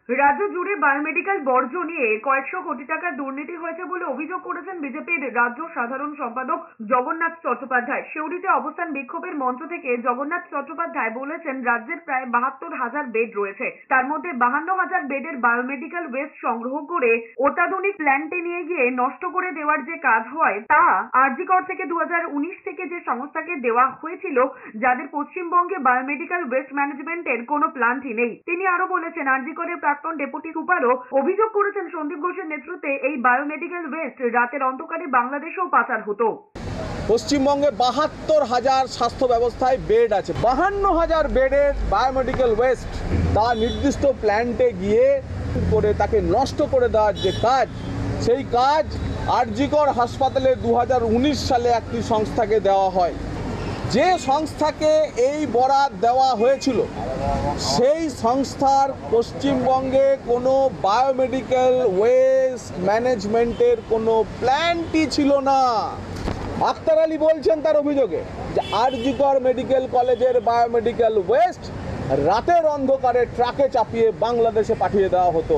রাজ্য জুড়ে বায়োমেডিক্যাল বর্জ্য নিয়ে কয়েকশো কোটি টাকার দুর্নীতি হয়েছে বলে অভিযোগ করেছেন বিজেপির রাজ্য সাধারণ সম্পাদক জগন্নাথ চট্টোপাধ্যায়। সিউড়িতে অবস্থান বিক্ষোভের মঞ্চ থেকে জগন্নাথ চট্টোপাধ্যায় বলেছেন, রাজ্যের প্রায় ৭২,০০০ বেড রয়েছে, তার মধ্যে ৫২,০০০ বেডের বায়োমেডিক্যাল ওয়েস্ট সংগ্রহ করে অত্যাধুনিক প্ল্যান্টে নিয়ে গিয়ে নষ্ট করে দেওয়ার যে কাজ হয় তা আরজি কর থেকে ২০১৯ থেকে যে সংস্থাকে দেওয়া হয়েছিল, যাদের পশ্চিমবঙ্গে বায়োমেডিক্যাল ওয়েস্ট ম্যানেজমেন্টের কোনো প্ল্যান্টই নেই। তিনি আরো বলেছেন, আরজি করের প্রাক্তন ডেপুটি সুপারও অভিযোগ করেছেন, সন্দীপ ঘোষের নেতৃত্বে এই বায়োমেডিক্যাল ওয়েস্ট রাতের অন্ধকারে বাংলাদেশেও পাচার হতো। পশ্চিমবঙ্গে ৭২,০০০ স্বাস্থ্য ব্যবস্থায় বেড আছে, ৫২,০০০ বেডের বায়োমেডিক্যাল ওয়েস্ট তা নির্দিষ্ট প্ল্যান্টে গিয়ে করে তাকে নষ্ট করে দেওয়ার যে কাজ, সেই কাজ আরজি কর হাসপাতালে ২০১৯ সালে একটি সংস্থাকে দেওয়া হয়। যে সংস্থাকে এই বরাত দেওয়া হয়েছিল সেই সংস্থার পশ্চিমবঙ্গে কোনো বায়োমেডিক্যাল ওয়েস্ট ম্যানেজমেন্টের কোনো প্ল্যানই ছিল না। আক্তার আলী বলছেন তার অভিযোগে যে আরজি কর মেডিকেল কলেজের বায়োমেডিক্যাল ওয়েস্ট রাতের অন্ধকারে ট্রাকে চাপিয়ে বাংলাদেশে পাঠিয়ে দেওয়া হতো।